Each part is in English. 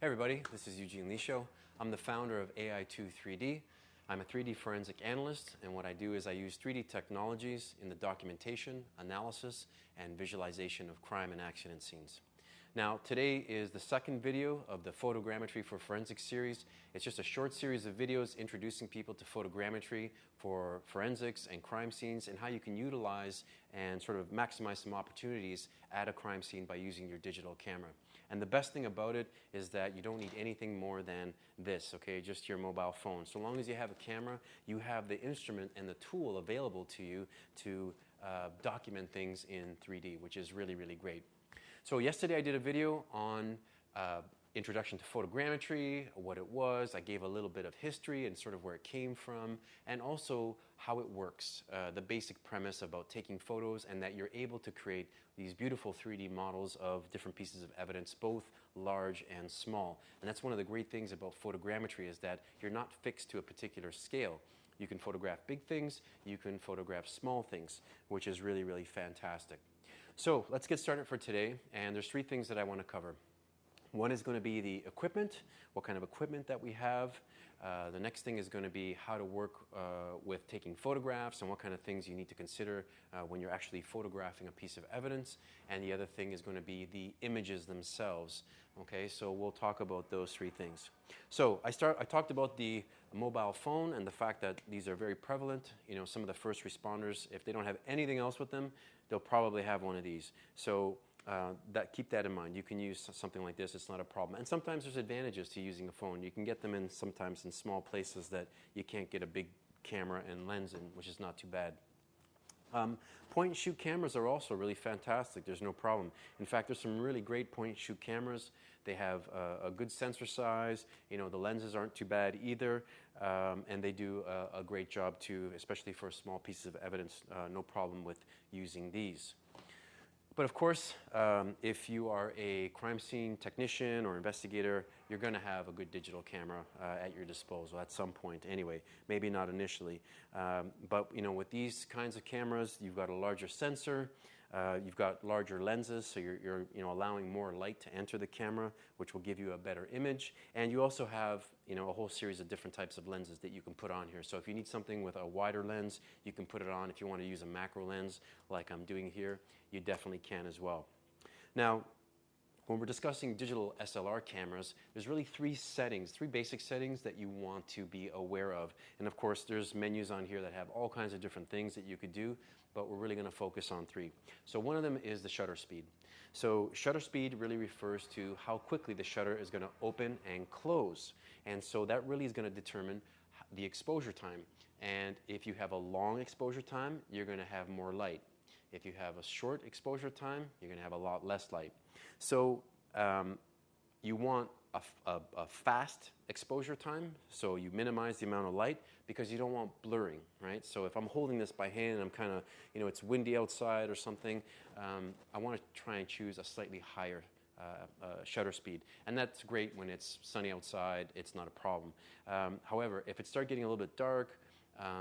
Hey everybody, this is Eugene Lissio. I'm the founder of AI2 3D. I'm a 3D forensic analyst, and what I do is I use 3D technologies in the documentation, analysis, and visualization of crime and accident scenes. Now, today is the second video of the Photogrammetry for Forensics series. It's just a short series of videos introducing people to photogrammetry for forensics and crime scenes and how you can utilize and sort of maximize some opportunities at a crime scene by using your digital camera. And the best thing about it is that you don't need anything more than this, okay, just your mobile phone. So long as you have a camera, you have the instrument and the tool available to you to document things in 3D, which is really, really great. So yesterday I did a video on introduction to photogrammetry, what it was. I gave a little bit of history and sort of where it came from, and also how it works, the basic premise about taking photos and that you're able to create these beautiful 3D models of different pieces of evidence, both large and small. And that's one of the great things about photogrammetry is that you're not fixed to a particular scale. You can photograph big things, you can photograph small things, which is really, really fantastic. So let's get started for today, and there's three things that I want to cover. One is going to be the equipment, what kind of equipment that we have. The next thing is going to be how to work with taking photographs and what kind of things you need to consider when you're actually photographing a piece of evidence. And the other thing is going to be the images themselves. Okay, so we'll talk about those three things. So I talked about the mobile phone and the fact that these are very prevalent. You know, some of the first responders, if they don't have anything else with them, they'll probably have one of these. So keep that in mind. You can use something like this. It's not a problem. And sometimes there's advantages to using a phone. You can get them in sometimes in small places that you can't get a big camera and lens in, which is not too bad. Point and shoot cameras are also really fantastic. There's no problem. In fact, there's some really great point and shoot cameras. They have a good sensor size. You know, the lenses aren't too bad either, and they do a great job too, especially for small pieces of evidence. No problem with using these. But of course, if you are a crime scene technician or investigator, you're going to have a good digital camera at your disposal at some point anyway, maybe not initially. But you know, with these kinds of cameras, you've got a larger sensor, you've got larger lenses, so you're allowing more light to enter the camera, which will give you a better image. And you also have a whole series of different types of lenses that you can put on here. So if you need something with a wider lens, you can put it on. If you want to use a macro lens like I'm doing here, you definitely can as well. Now, when we're discussing digital SLR cameras, there's really three basic settings that you want to be aware of. And of course, there's menus on here that have all kinds of different things that you could do, but we're really going to focus on three. So one of them is the shutter speed. So shutter speed really refers to how quickly the shutter is going to open and close. And so that really is going to determine the exposure time. And if you have a long exposure time, you're going to have more light. If you have a short exposure time, you're going to have a lot less light. So you want a fast exposure time, so you minimize the amount of light because you don't want blurring, right? So if I'm holding this by hand and I'm kind of, it's windy outside or something, I want to try and choose a slightly higher shutter speed. And that's great when it's sunny outside, it's not a problem. However, if it starts getting a little bit dark,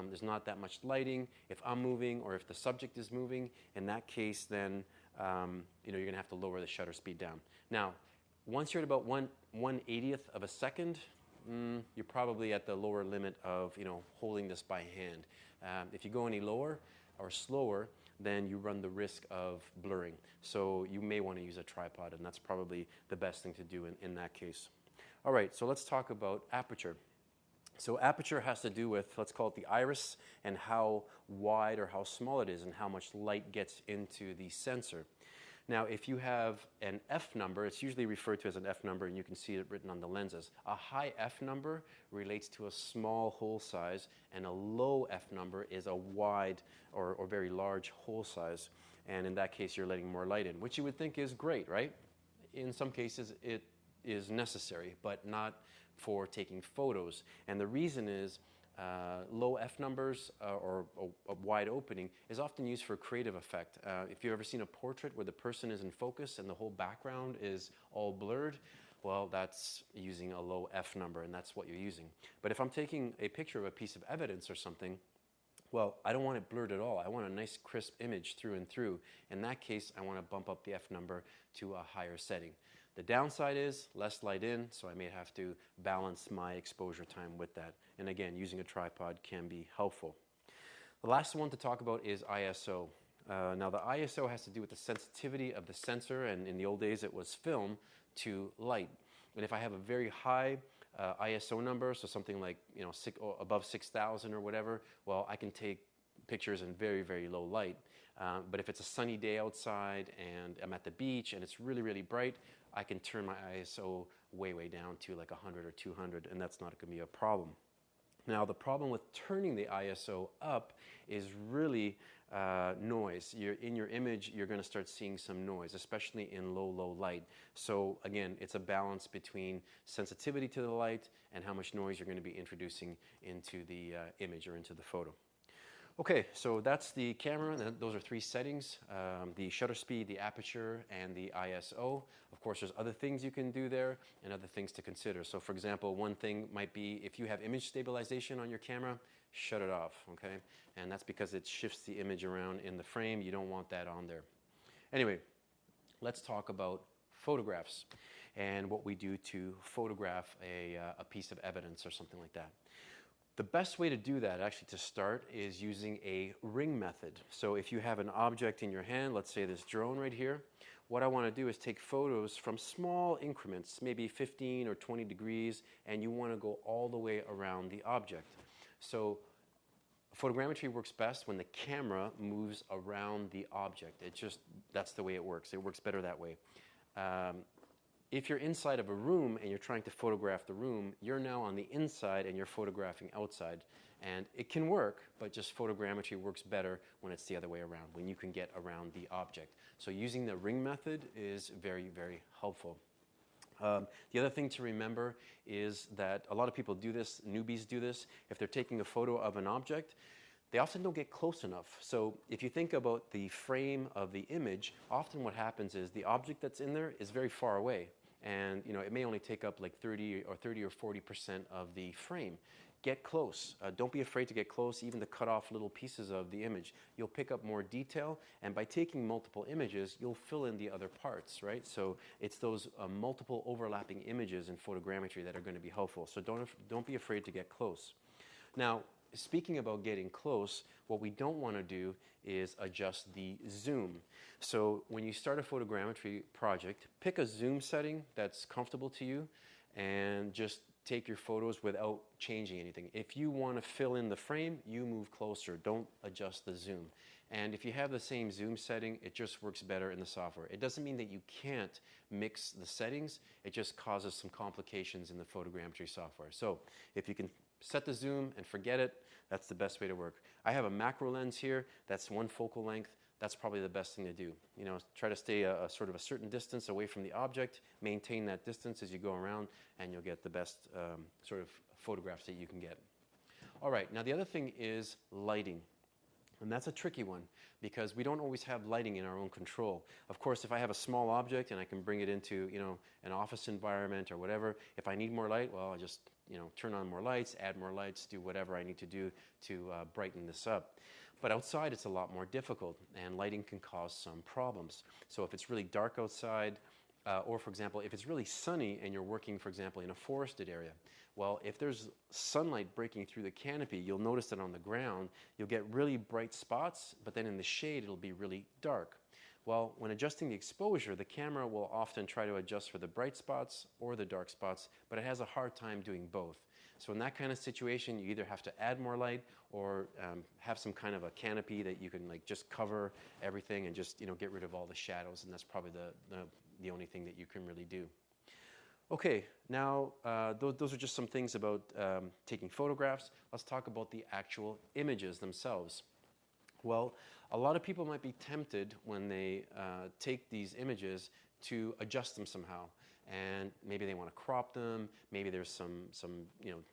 there's not that much lighting. If I'm moving or if the subject is moving, in that case, then you're going to have to lower the shutter speed down. Now, once you're at about 1/80th of a second, you're probably at the lower limit of holding this by hand. If you go any lower or slower, then you run the risk of blurring. So you may want to use a tripod, and that's probably the best thing to do in that case. All right, so let's talk about aperture. So aperture has to do with, let's call it the iris, and how wide or how small it is and how much light gets into the sensor. Now, if you have an F number, it's usually referred to as an F number, and you can see it written on the lenses. A high F number relates to a small hole size, and a low F number is a wide or very large hole size. And in that case, you're letting more light in, which you would think is great, right? In some cases, it is necessary, but not for taking photos. And the reason is low F numbers or a wide opening is often used for creative effect. If you've ever seen a portrait where the person is in focus and the whole background is all blurred, well, that's using a low F number, and that's what you're using. But if I'm taking a picture of a piece of evidence or something, well, I don't want it blurred at all. I want a nice crisp image through and through. In that case, I want to bump up the F number to a higher setting. The downside is less light in, so I may have to balance my exposure time with that. And again, using a tripod can be helpful. The last one to talk about is ISO. Now the ISO has to do with the sensitivity of the sensor, and in the old days it was film to light. And if I have a very high ISO number, so something like above 6,000 or whatever, well, I can take pictures in very, very low light. But if it's a sunny day outside and I'm at the beach and it's really, really bright, I can turn my ISO way, way down to like 100 or 200, and that's not going to be a problem. Now, the problem with turning the ISO up is really noise. In your image, you're going to start seeing some noise, especially in low, low light. So again, it's a balance between sensitivity to the light and how much noise you're going to be introducing into the image or into the photo. Okay, so that's the camera. Those are three settings, the shutter speed, the aperture, and the ISO. Of course, there's other things you can do there and other things to consider. So for example, one thing might be if you have image stabilization on your camera, shut it off, okay? And that's because it shifts the image around in the frame. You don't want that on there. Anyway, let's talk about photographs and what we do to photograph a piece of evidence or something like that. The best way to do that, actually to start, is using a ring method. So if you have an object in your hand, let's say this drone right here, what I want to do is take photos from small increments, maybe 15 or 20 degrees, and you want to go all the way around the object. So photogrammetry works best when the camera moves around the object. That's the way it works. It works better that way. If you're inside of a room and you're trying to photograph the room, you're now on the inside and you're photographing outside. And it can work, but just photogrammetry works better when it's the other way around, when you can get around the object. So using the ring method is very, very helpful. The other thing to remember is that a lot of people do this, newbies do this. If they're taking a photo of an object, they often don't get close enough. So if you think about the frame of the image, often what happens is the object that's in there is very far away. And it may only take up like 30 or 40% of the frame. Get close. Don't be afraid to get close, even to cut off little pieces of the image. You'll pick up more detail, and by taking multiple images, you'll fill in the other parts, right? So it's those multiple overlapping images in photogrammetry that are going to be helpful. So don't be afraid to get close. Now, speaking about getting close, what we don't want to do is adjust the zoom. So when you start a photogrammetry project, pick a zoom setting that's comfortable to you and just take your photos without changing anything. If you want to fill in the frame, you move closer. Don't adjust the zoom. And if you have the same zoom setting, it just works better in the software. It doesn't mean that you can't mix the settings. It just causes some complications in the photogrammetry software. So if you can set the zoom and forget it, that's the best way to work. I have a macro lens here. That's one focal length. That's probably the best thing to do. Try to stay a sort of a certain distance away from the object, maintain that distance as you go around, and you'll get the best sort of photographs that you can get. All right, now the other thing is lighting. And that's a tricky one because we don't always have lighting in our own control. Of course, if I have a small object and I can bring it into an office environment or whatever, if I need more light, well, I just turn on more lights, add more lights, do whatever I need to do to brighten this up. But outside, it's a lot more difficult, and lighting can cause some problems. So if it's really dark outside, or for example, if it's really sunny and you're working, for example, in a forested area, well, if there's sunlight breaking through the canopy, you'll notice that on the ground, you'll get really bright spots, but then in the shade, it'll be really dark. Well, when adjusting the exposure, the camera will often try to adjust for the bright spots or the dark spots, but it has a hard time doing both. So in that kind of situation, you either have to add more light or have some kind of a canopy that you can just cover everything and just get rid of all the shadows, and that's probably the only thing that you can really do. Okay, now those are just some things about taking photographs. Let's talk about the actual images themselves. Well, a lot of people might be tempted when they take these images to adjust them somehow. And maybe they want to crop them, maybe there's some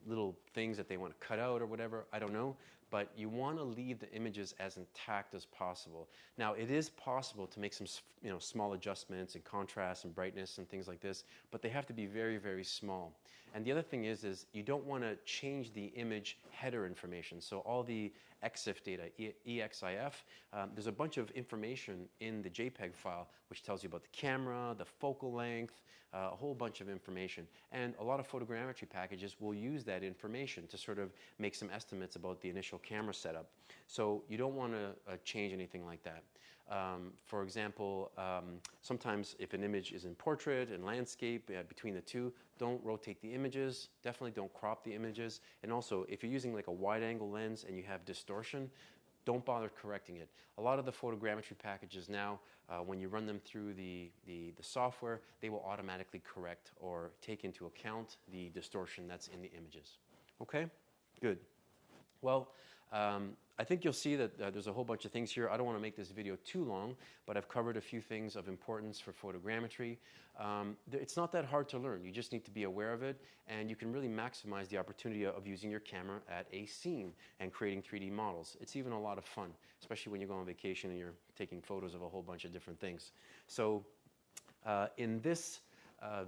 little things that they want to cut out or whatever, I don't know. But you want to leave the images as intact as possible. Now, it is possible to make some small adjustments in contrast and brightness and things like this, but they have to be very, very small. And the other thing is you don't want to change the image header information. So all the EXIF data, EXIF, there's a bunch of information in the JPEG file which tells you about the camera, the focal length, a whole bunch of information. And a lot of photogrammetry packages will use that information to sort of make some estimates about the initial camera setup. So you don't want to change anything like that. For example, sometimes if an image is in portrait and landscape, between the two, don't rotate the images, definitely don't crop the images, and also if you're using like a wide angle lens and you have distortion, don't bother correcting it. A lot of the photogrammetry packages now, when you run them through the software, they will automatically correct or take into account the distortion that's in the images. Okay, good. Well, I think you'll see that there's a whole bunch of things here. I don't want to make this video too long, but I've covered a few things of importance for photogrammetry. It's not that hard to learn. You just need to be aware of it, and you can really maximize the opportunity of using your camera at a scene and creating 3D models. It's even a lot of fun, especially when you go on vacation and you're taking photos of a whole bunch of different things. So in this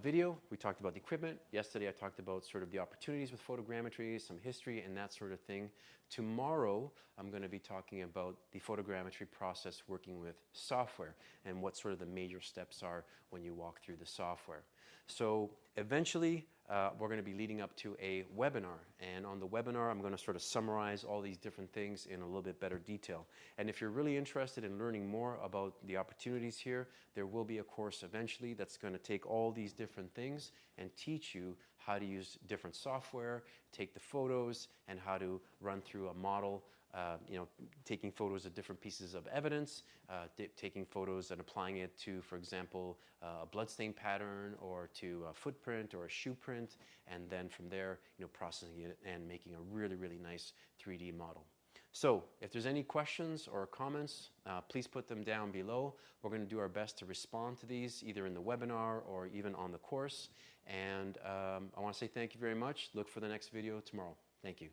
video, we talked about the equipment. Yesterday I talked about sort of the opportunities with photogrammetry, some history and that sort of thing. Tomorrow I'm going to be talking about the photogrammetry process working with software and what sort of the major steps are when you walk through the software. So eventually we're going to be leading up to a webinar, and on the webinar I'm going to sort of summarize all these different things in a little bit better detail. And if you're really interested in learning more about the opportunities here, there will be a course eventually that's going to take all these different things and teach you how to use different software, take the photos, and how to run through a model, taking photos of different pieces of evidence, taking photos and applying it to, for example, a bloodstain pattern or to a footprint or a shoe print, and then from there, processing it and making a really, really nice 3D model. So if there's any questions or comments, please put them down below. We're going to do our best to respond to these either in the webinar or even on the course. And I want to say thank you very much. Look for the next video tomorrow. Thank you.